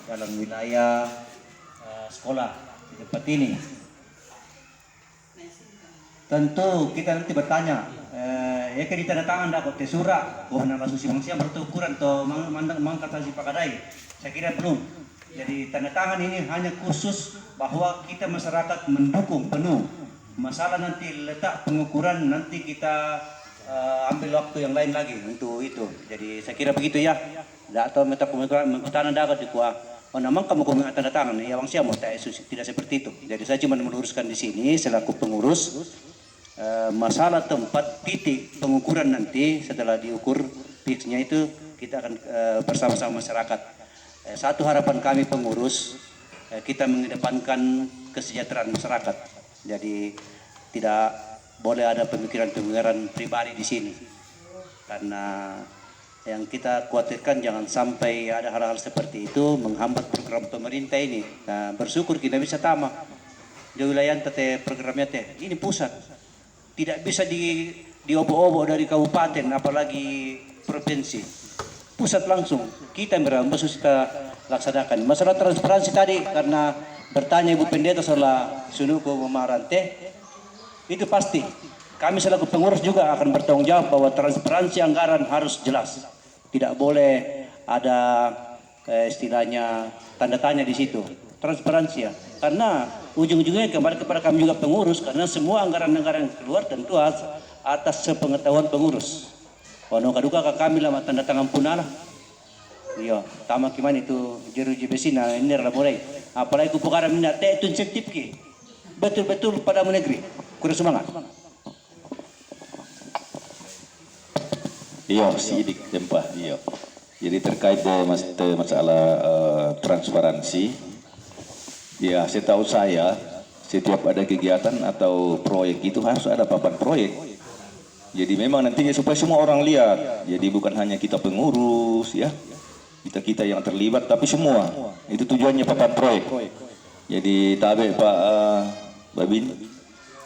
dalam wilayah sekolah di tempat ini. Tentu kita nanti bertanya, ya kan ditandatangan dah kok tesura, wah nama susi manusia bertukuran atau mangkat si pakadai. Saya kira belum. Jadi tanda tangan ini hanya khusus bahwa kita masyarakat mendukung penuh. Masalah nanti letak pengukuran nanti kita ambil waktu yang lain lagi untuk itu. Jadi saya kira begitu ya. Tidak tahu meta pengukuran mengkutangan dapat di kuah. Oh namang kamu kau tanda tangan ya bang siapa tidak seperti itu. Jadi saya cuma meluruskan di sini selaku pengurus. Masalah tempat titik pengukuran nanti setelah diukur fixnya itu kita akan bersama-sama masyarakat. Satu harapan kami pengurus kita mengedepankan kesejahteraan masyarakat. Jadi tidak boleh ada pemikiran-pemikiran pribadi di sini karena yang kita khawatirkan jangan sampai ada hal-hal seperti itu menghambat program pemerintah ini. Nah, bersyukur kita bisa tamat di wilayah tete programnya teh ini pusat. Tidak bisa diobo-obo dari kabupaten apalagi provinsi. Pusat langsung kita merambah kita laksanakan. Masalah transparansi tadi karena bertanya Ibu Pendeta soal sunuko memarante itu pasti. Kami selaku pengurus juga akan bertanggung jawab bahwa transparansi anggaran harus jelas. Tidak boleh ada istilahnya tanda tanya di situ. Transparansi ya. Karena ujung-ujungnya kembali kepada kami juga pengurus karena semua anggaran-anggaran yang keluar tentu atas sepengetahuan pengurus. Wano kaduka kami lama tanda tangan punala. Iya, tama kiman itu jeruji besina ini adalah mulai. Apalagi kupukara minta teh itu insentif ki. Betul-betul pada negeri. Kurang semangat. Iya, sidik jempah, iya. Jadi terkait masalah transparansi. Ya, setahu saya setiap ada kegiatan atau proyek itu harus ada papan proyek. Jadi memang nantinya supaya semua orang lihat. Jadi bukan hanya kita pengurus ya, kita yang terlibat, tapi semua. Itu tujuannya papan proyek. Jadi tabe Pak Babin,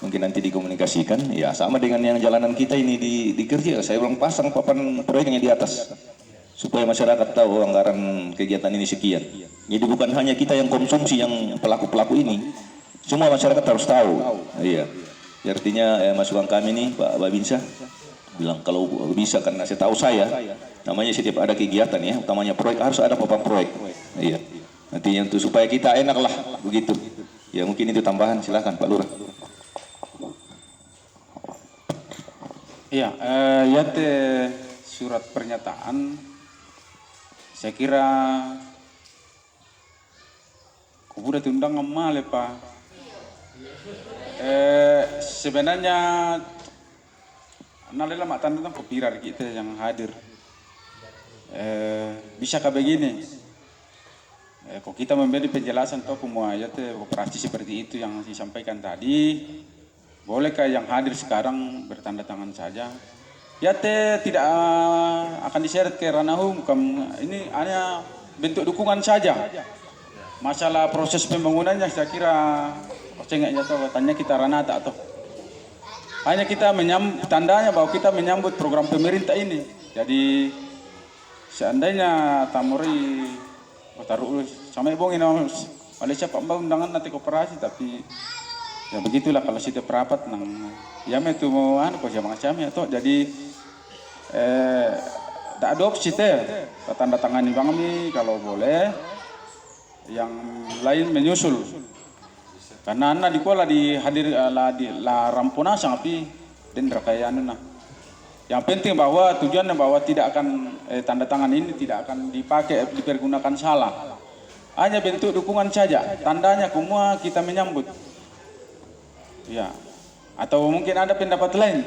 mungkin nanti dikomunikasikan. Ya sama dengan yang jalanan kita ini di kerja. Saya belum pasang papan proyeknya di atas. Supaya masyarakat tahu anggaran kegiatan ini sekian. Jadi bukan hanya kita yang konsumsi yang pelaku-pelaku ini, semua masyarakat harus tahu. Iya. Artinya masukan kami nih Pak Babinsa bilang kalau bisa karena saya tahu namanya setiap ada kegiatan ya, utamanya proyek harus ada papan proyek. Iya. Nantinya untuk supaya kita enak lah begitu. Ya mungkin itu tambahan, silakan Pak Lurah. Iya, ya surat pernyataan. Saya kira kubuda diundang male Pak. Sebenarnya nalela mak tanda tentang kopirar kita yang hadir. Bisakah begini? Kok kita memberi penjelasan toh semua ya operasi seperti itu yang disampaikan tadi. Bolehkah yang hadir sekarang bertanda tangan saja? Ya tidak akan diseret ke ranah hukum. Ini hanya bentuk dukungan saja. Masalah proses pembangunannya saya kira cengeknya atau tanya kita ranah atau hanya kita menyambut tandanya bahwa kita menyambut program pemerintah ini. Jadi seandainya Tamori taruh sama ibu ini Malaysia Pak undangan nanti kooperasi tapi ya begitulah kalau sudah perapat nang ya itu mau kok siapa macam atau jadi tak adopsi teh tanda tangani bang mi kalau boleh yang lain menyusul karena anak di kuala di hadir la rampuna sangapi dan rakayana nah yang penting bahwa tujuannya bahwa tidak akan tanda tangan ini tidak akan dipergunakan salah hanya bentuk dukungan saja tandanya semua kita menyambut ya atau mungkin ada pendapat lain.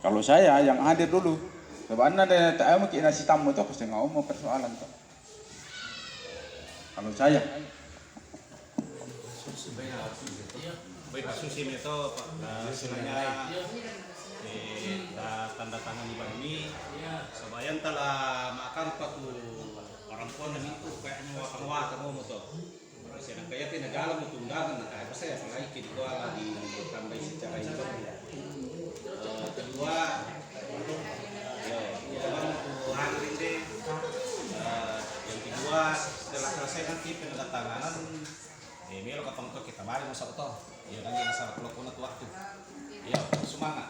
Kalau saya yang hadir dulu, sebenarnya ada tak mungkin nasi tamu itu pasti nggak mau persoalan tuh. Kalau saya, baik susi itu sebenarnya tanda tangan di kami, sebayan telah makan paku orang pun itu kayaknya wakang mau tuh. Sedang kayak tidak dalam untuk undangan, apa saya apalagi kita lagi ditambah secara itu. Kedua, ya, untuk hadir ini, yang kedua setelah selesai nanti penandatanganan, melo kapang to kita balik masa itu. Ya kan dia salah kalau punat waktu. Ya semangat.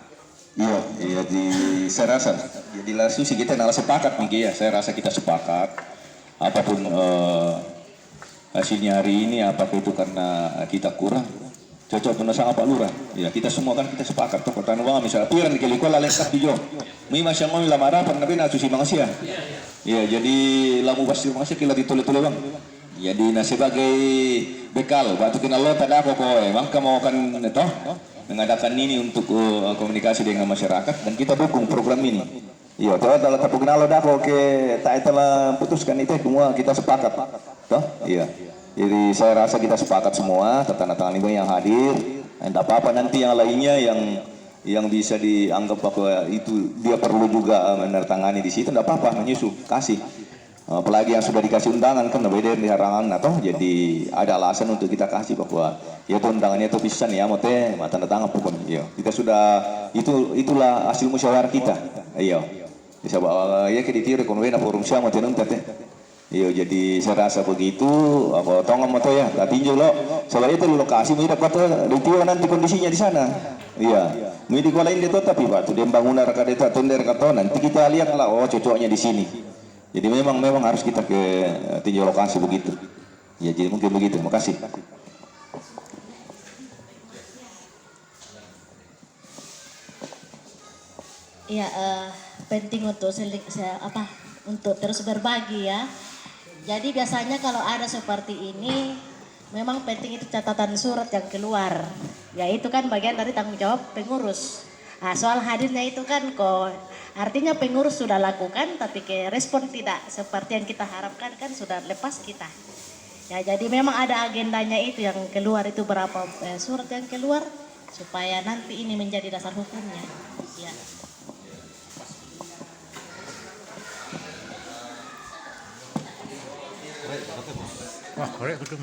Iya, iya saya rasa jadi langsung sih kita nala sepakat nih ya. Saya rasa kita sepakat apapun hasilnya hari ini, apakah itu karena kita kurang cocok benar sama Pak Lurah. Ya kita semua kan kita sepakat toh kota Nuwang misalnya piran kali ko lalesap di jo. May masya mau lamara pernah nabi nasusi mangsia. Ya jadi lamu pasti mangsia kila ditole-tole bang. Jadi nah sebagai bekal batu kinalo tada ko emang kamu kan itu mengadakan ini untuk komunikasi dengan masyarakat dan kita dukung program ini. Iya, toh dalam tapu kinalo dah ko ke tak telah putuskan itu semua kita sepakat. Toh? Iya. Jadi saya rasa kita sepakat semua, tanda tangan ini yang hadir. Tidak apa-apa nanti yang lainnya yang bisa dianggap bahwa itu dia perlu juga menandatangani di situ, tidak apa-apa menyusul kasih. Apalagi yang sudah dikasih undangan kan beda di harangan atau jadi ada alasan untuk kita kasih bahwa ya itu undangannya itu pisan ya mote tanda tangan pokoknya. Iya. Kita sudah itulah hasil musyawarah kita. Iya. Bisa bawa ya ke ditiru konwena forum siapa mote nuntet. Iya, jadi saya rasa begitu. Apa tongam moto ya, tapi lo soalnya itu lokasi mau dapat ditio nanti kondisinya di sana. Iya, mau di lain dia tapi batu dia bangunan raka deta tender kata nanti kita lihat lah oh cocoknya di sini. Jadi memang harus kita ke tinjau lokasi begitu. Ya jadi mungkin begitu. Terima kasih. Iya, penting untuk untuk terus berbagi ya. Jadi biasanya kalau ada seperti ini, memang penting itu catatan surat yang keluar. Ya itu kan bagian dari tanggung jawab pengurus. Nah, soal hadirnya itu kan kok artinya pengurus sudah lakukan, tapi ke respon tidak seperti yang kita harapkan kan sudah lepas kita. Ya jadi memang ada agendanya itu yang keluar itu berapa surat yang keluar supaya nanti ini menjadi dasar hukumnya. Ya. Wah, korek betul.